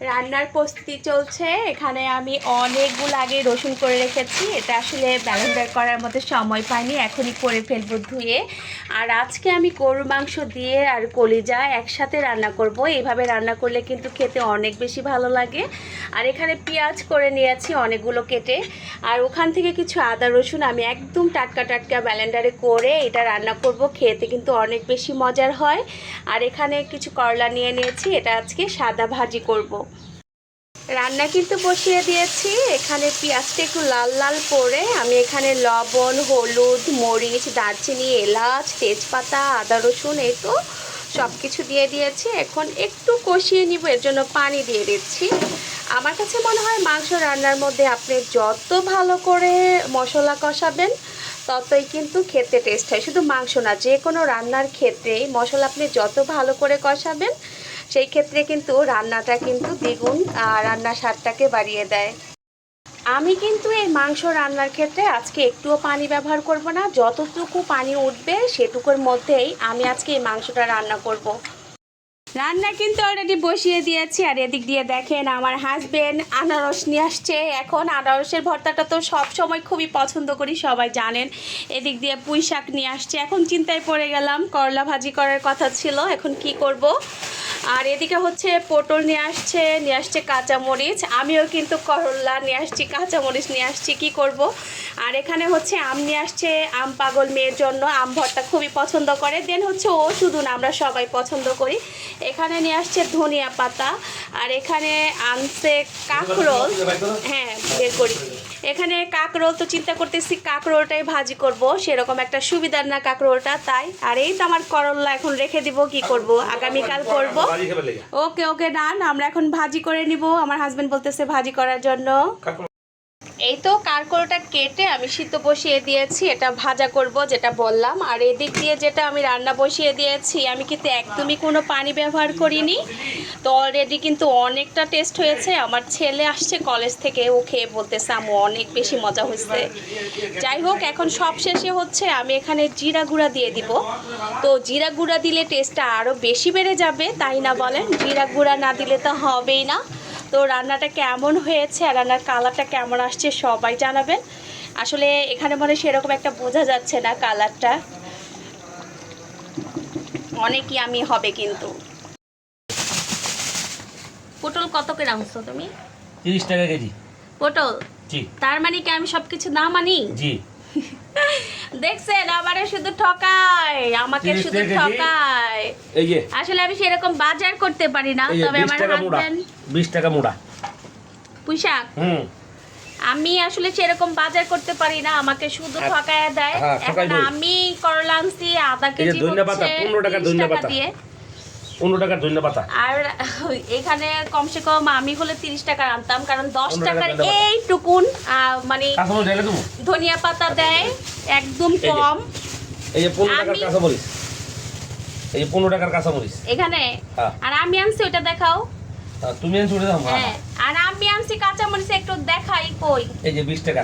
রান্নার প্রস্তুতি চলছে। এখানে আমি অনেকগুলো আগে রসুন করে রেখেছি। এটা আসলে ব্লেন্ডার করার মতো সময় পাইনি, এখনই করে ফেলবো ধুয়ে। আর আজকে আমি গরুর মাংস দিয়ে আর কলিজা একসাথে রান্না করব। এইভাবে রান্না করলে কিন্তু খেতে অনেক বেশি ভালো লাগে। আর এখানে পেঁয়াজ করে নিয়েছি অনেকগুলো কেটে, আর ওখান থেকে কিছু আদা রসুন আমি একদম টাটকা টাটকা ব্লেন্ডারে করে এটা রান্না করব। খেতে কিন্তু অনেক বেশি মজার হয়। আর এখানে কিছু করলা নিয়ে নিয়েছি, এটা আজকে সাদা ভাজি করব। রান্না কিন্তু বসিয়ে দিয়েছি। এখানে পেঁয়াজটা একটু লাল লাল করে আমি এখানে লবণ, হলুদ, মরিচ, দারচিনি, এলাচ, তেজপাতা, আদা রসুন এই তো সব কিছু দিয়ে দিয়েছি। এখন একটু কষিয়ে নিব, এর জন্য পানি দিয়ে দিচ্ছি। আমার কাছে মনে হয় মাংস রান্নার মধ্যে আপনি যত ভালো করে মশলা কষাবেন ততই কিন্তু খেতে টেস্ট হয়। শুধু মাংস না, যে কোনো রান্নার ক্ষেত্রেই মশলা আপনি যত ভালো করে কষাবেন সেই ক্ষেত্রে কিন্তু রান্নাটা কিন্তু দ্বিগুণ রান্নার স্বাদটাকে বাড়িয়ে দেয়। আমি কিন্তু এই মাংস রান্নার ক্ষেত্রে আজকে একটুও পানি ব্যবহার করব না। যতটুকু পানি উঠবে সেটুকুর মধ্যেই আমি আজকে এই মাংসটা রান্না করব। রান্না কিন্তু অলরেডি বসিয়ে দিয়েছি। আর এদিক দিয়ে দেখেন আমার হাজবেন্ড আনারস নিয়ে আসছে। এখন আনারসের ভর্তাটা তো সব সময় খুবই পছন্দ করি, সবাই জানেন। এদিক দিয়ে পুঁই শাক নিয়ে আসছে। এখন চিন্তায় পড়ে গেলাম, করলা ভাজি করার কথা ছিল, এখন কি করব। আর এদিকে হচ্ছে পটল নিয়ে আসছে কাঁচামরিচ। আমিও কিন্তু করলা নিয়ে আসছি, কাঁচামরিচ নিয়ে আসছি, কি করব। আর এখানে হচ্ছে আম নিয়ে আসছে, আম পাগল মেয়ের জন্য আম ভর্তা খুবই পছন্দ করে। দেন হচ্ছে ও শুধু না, আমরা সবাই পছন্দ করি। এখানে নিয়ে আসছে ধনিয়া পাতা। আর এখানে আনছে কাঁকরোল। হ্যাঁ, বের করি। এখানে কাঁকরোল, তো চিন্তা করতেছি কাঁকরোলটাই ভাজি করব। সেরকম একটা সুবিধার না কাঁকরোলটা, তাই। আর এই তো আমার করলা এখন রেখে দিব, কি করব, আগামীকাল করব। ওকে ওকে ডান, আমরা এখন ভাজি করে নিব। আমার হাজবেন্ড বলতেছে ভাজি করার জন্য। এই তো কাঁকরোলটা কেটে আমি সিদ্ধ বসিয়ে দিয়েছি, এটা ভাজা করব যেটা বললাম। আর এদিক দিয়ে যেটা আমি রান্না বসিয়ে দিয়েছি, আমি কিন্তু একদমই কোনো পানি ব্যবহার করিনি। তো অলরেডি কিন্তু অনেকটা টেস্ট হয়েছে। আমার ছেলে আসছে কলেজ থেকে, ও খেয়ে বলতেছে আম্মু অনেক বেশি মজা হয়েছে। যাই হোক, এখন সব শেষে হচ্ছে আমি এখানে জিরা গুঁড়া দিয়ে দিব। তো জিরা গুঁড়া দিলে টেস্টটা আরও বেশি বেড়ে যাবে, তাই না বলেন? জিরা গুঁড়া না দিলে তো হবেই না। তো রান্নাটা কেমন হয়েছে আর রান্নার কালারটা কেমন আসছে সবাই জানাবেন। আসলে এখানে মনে সেরকম একটা বোঝা যাচ্ছে না কালারটা, অনেকই আমি হবে কিন্তু। পটল কত করে আনছো তুমি? 30 টাকা কেজি পটল? জি। তার মানে কি আমি সবকিছু না মানি? জি। দেখছেন, আমারে শুধু ঠকায়, আমাকে শুধু ঠকায়। এই যে আসলে আমি সেরকম বাজার করতে পারি না, তবে আমার হাজবেন্ড 20 টাকা মোড়া পুঁই শাক। আমি আসলে সেরকম বাজার করতে পারি না, আমাকে শুধু ঠকায়া দেয়। এখন আমি করলা আনছি আধা কেজি, হচ্ছে 15 টাকা ধনিয়া দিয়ে 15 টাকার ধনিয়া পাতা। আর এখানে কমসে কম আমি হলে 30 টাকা আনতাম, কারণ 10 টাকার এইটুকুন মানে ধনিয়া পাতা দেয় একদম কম। এই যে 15 টাকার কাঁচামরিচ, এই যে 15 টাকার কাঁচামরিচ এখানে। আর আমি আনছি ওটা দেখাও। তুমি আনছো ওটা দাও। হ্যাঁ, আর আমি আনছি কাঁচামরিচ, একটু দেখাই কই। এই যে 20 টাকা।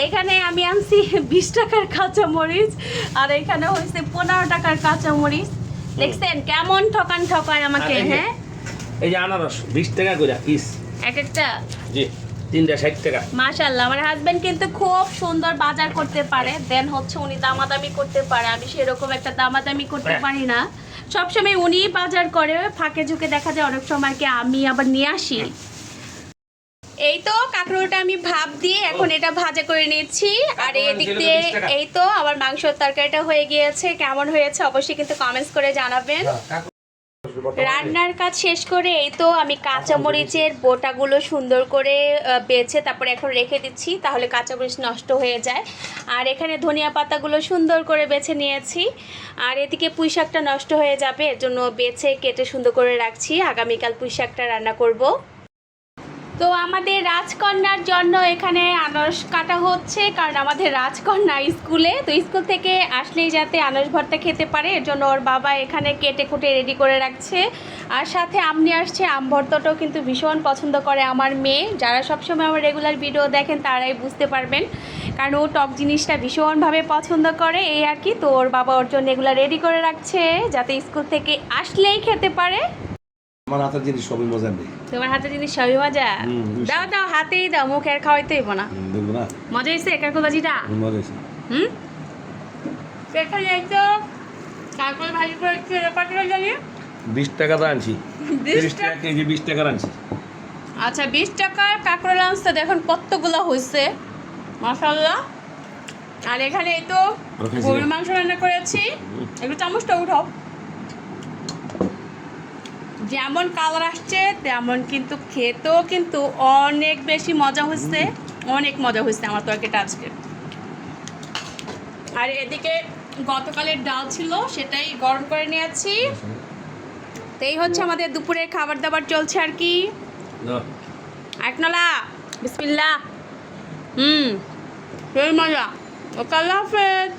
এখানে আমি আনছি 20 টাকার কাঁচামরিচ, আর এখানে হয়েছে 15 টাকার কাঁচামরিচ। দেখছেন কেমন ঠকায় আমাকে। হ্যাঁ, এই যে আনারস 20 টাকা করে পিস এক একটা। জি, 3টা 60 টাকা। মাশাআল্লাহ, আমার হাজবেন্ড কিন্তু খুব সুন্দর বাজার করতে পারে। দেন হচ্ছে উনি দামাদামি করতে পারে, আমি সেরকম একটা দামাদামি করতে পারি না। সবসময় উনি বাজার করে, ফাঁকে ঝুঁকে দেখা যায় অনেক সময় কি আমি আবার নিয়ে আসি। এই তো কাঁকরোলটা আমি ভাপ দিয়ে এখন এটা ভাজা করে নিচ্ছি। আর এদিক দিয়ে এই তো আমার মাংসের তরকারিটা হয়ে গিয়েছে। কেমন হয়েছে অবশ্যই কিন্তু কমেন্টস করে জানাবেন। রান্নার কাজ শেষ করে এই তো আমি কাঁচামরিচের বোটাগুলো সুন্দর করে বেছে তারপরে এখন রেখে দিচ্ছি, তাহলে কাঁচামরিচ নষ্ট হয়ে যায়। আর এখানে ধনিয়া পাতাগুলো সুন্দর করে বেছে নিয়েছি। আর এদিকে পুঁই শাকটা নষ্ট হয়ে যাবে, এর জন্য বেছে কেটে সুন্দর করে রাখছি। আগামীকাল পুঁই শাকটা রান্না করব। তো আমাদের রাজকন্যার জন্য এখানে আনারস কাটা হচ্ছে, কারণ আমাদের রাজকন্যা স্কুলে, তো স্কুল থেকে আসলেই যাতে আনারস ভর্তা খেতে পারে এর জন্য ওর বাবা এখানে কেটে কুটে রেডি করে রাখছে। আর সাথে আম নিয়ে আসছে, আম ভর্তাটাও কিন্তু ভীষণ পছন্দ করে আমার মেয়ে। যারা সবসময় আমার রেগুলার ভিডিও দেখেন তারাই বুঝতে পারবেন, কারণ ও টক জিনিসটা ভীষণভাবে পছন্দ করে, এই আর কি। তো ওর বাবা ওর জন্য এগুলো রেডি করে রাখছে যাতে স্কুল থেকে আসলেই খেতে পারে। আমার হাতের জিনিস সবই মজার নেই। তোমার হাতে জিনিস সবই মজা। দাও দাও, হাতেই দাও, মুখে আর খাওয়াইতে হইব না। দেখবো না? মজা হয়েছে কাকুল ভাজিটা? মজা হয়েছে। দেখা যাই তো কাকুল ভাজি করে কত টাকা জানি? 20 টাকা তো আনছি। 20 30 টাকা কেজি, 20 টাকার আনছি। আচ্ছা 20 টাকার কাঁকড়া আনতে দেখুন কতগুলো হয়েছে, মাশাআল্লাহ। আর এখানে এই তো গরুর মাংস রান্না করেছি। একটু চামচটা উঠাও। যেমন কালার আসছে তেমন কিন্তু খেতেও কিন্তু অনেক বেশি মজা হয়েছে, অনেক মজা হয়েছে আমার তরকারিটা আজকে। আর এদিকে গতকালের ডাল ছিল, সেটাই গরম করে নিয়েছি। তো এই হচ্ছে আমাদের দুপুরের খাবার দাবার চলছে আর কি। একনলা বিসমিল্লাহ। সেই মজা। ওকে, আল্লাহ হাফেজ।